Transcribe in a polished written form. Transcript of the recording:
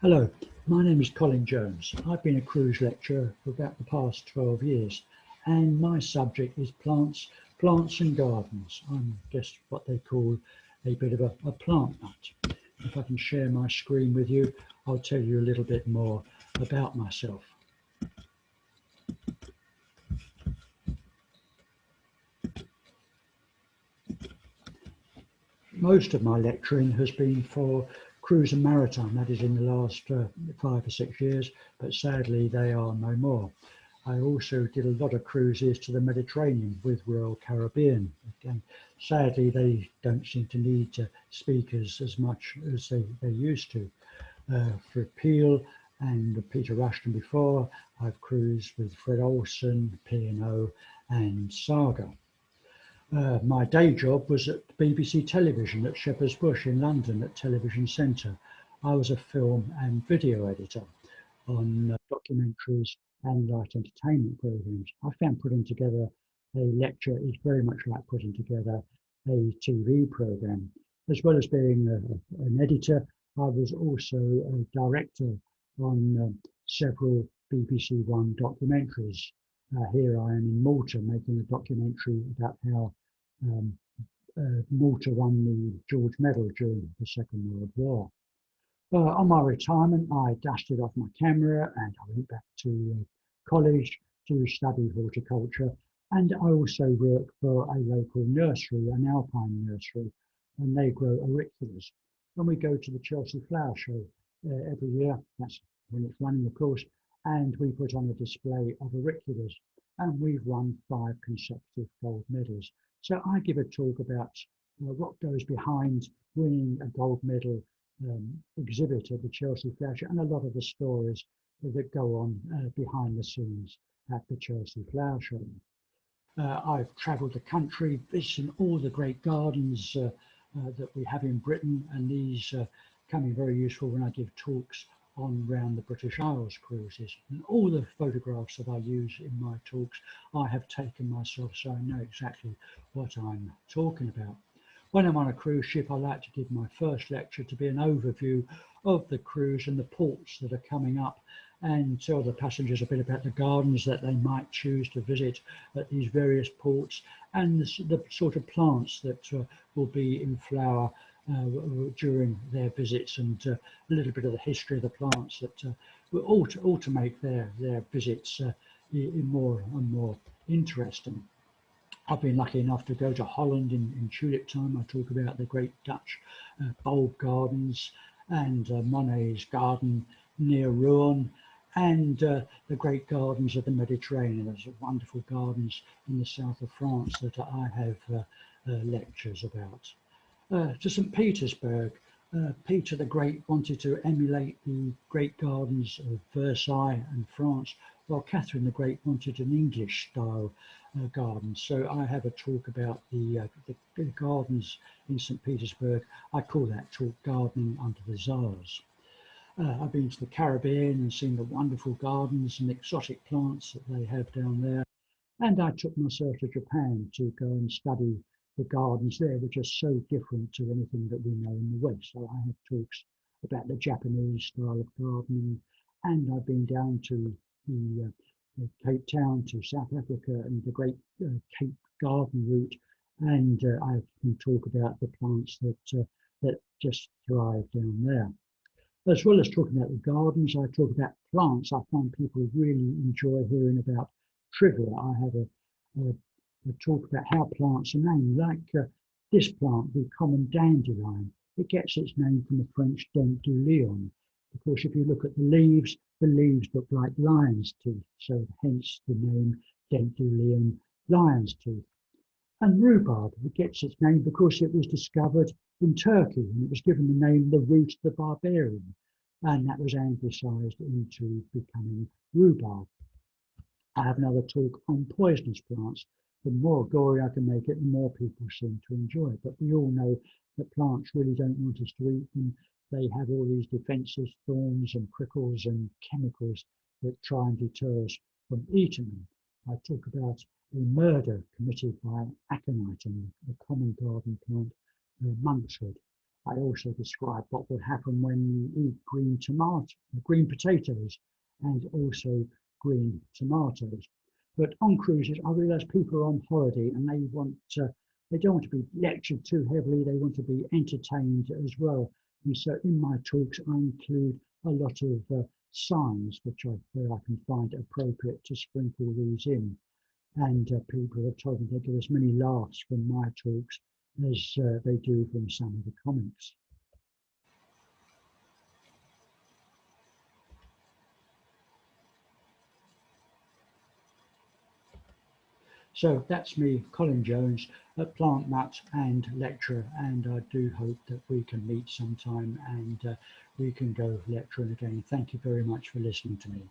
Hello, my name is Colin Jones. I've been a cruise lecturer for about the past 12 years, and my subject is plants and gardens. I'm just what they call a bit of a plant nut. If I can share my screen with you, I'll tell you a little bit more about myself. Most of my lecturing has been for cruise and maritime, that is in the last 5 or 6 years, but sadly they are no more. I also did a lot of cruises to the Mediterranean with Royal Caribbean. Again, sadly, they don't seem to need speakers as much as they used to. For Peel and Peter Rushton before, I've cruised with Fred Olsen, P&O and Saga. My day job was at BBC Television at Shepherd's Bush in London at Television Centre. I was a film and video editor on documentaries and light entertainment programs. I found putting together a lecture is very much like putting together a TV program. As well as being an editor, I was also a director on several BBC One documentaries. Here I am in Malta making a documentary about how um, Malta won the George Medal during the Second World War. On my retirement, I dusted off my camera and I went back to college to study horticulture. And I also work for a local nursery, an alpine nursery, and they grow auriculas. When we go to the Chelsea Flower Show every year, that's when it's running, of course, and we put on a display of auriculas, and we've won 5 consecutive gold medals. So I give a talk about what goes behind winning a gold medal exhibit at the Chelsea Flower Show, and a lot of the stories that go on behind the scenes at the Chelsea Flower Show. I've travelled the country visiting all the great gardens that we have in Britain, and these come in very useful when I give talks on round the British Isles cruises. And all the photographs that I use in my talks, I have taken myself, so I know exactly what I'm talking about. When I'm on a cruise ship, I like to give my first lecture to be an overview of the cruise and the ports that are coming up, and tell the passengers a bit about the gardens that they might choose to visit at these various ports, and the sort of plants that will be in flower during their visits, and a little bit of the history of the plants that will all to make their visits more and more interesting. I've been lucky enough to go to Holland in tulip time. I talk about the great Dutch bulb gardens and Monet's garden near Rouen, and the great gardens of the Mediterranean. There's wonderful gardens in the south of France that I have lectures about. To St. Petersburg, Peter the Great wanted to emulate the great gardens of Versailles and France, while Catherine the Great wanted an English style garden. So I have a talk about the gardens in St. Petersburg. I call that talk Gardening Under the Tsars. I've been to the Caribbean and seen the wonderful gardens and exotic plants that they have down there. And I took myself to Japan to go and study the gardens there, which are so different to anything that we know in the West. So I have talks about the Japanese style of gardening, and I've been down to Cape Town to South Africa and the great Cape Garden route, and I can talk about the plants that just thrive down there. As well as talking about the gardens, I talk about plants. I find people really enjoy hearing about trivia. I have a talk about how plants are named, like this plant, the common dandelion. It gets its name from the French dent du lion, because if you look at the leaves look like lion's teeth, so hence the name dent du lion, lion's teeth. And rhubarb, it gets its name because it was discovered in Turkey, and it was given the name the root of the barbarian, and that was anglicised into becoming rhubarb. I have another talk on poisonous plants. The more gory I can make it, the more people seem to enjoy it. But we all know that plants really don't want us to eat them. They have all these defences, thorns and prickles and chemicals that try and deter us from eating them. I talk about a murder committed by aconite, a common garden plant, monkshood. I also described what would happen when you eat green potatoes, and also green tomatoes. But on cruises, I realise people are on holiday and they don't want to be lectured too heavily. They want to be entertained as well. And so in my talks, I include a lot of signs where I can find appropriate to sprinkle these in. And people have told me they get as many laughs from my talks as they do from some of the comics. So that's me, Colin Jones, a plant nut and lecturer, and I do hope that we can meet sometime and we can go lecturing again. Thank you very much for listening to me.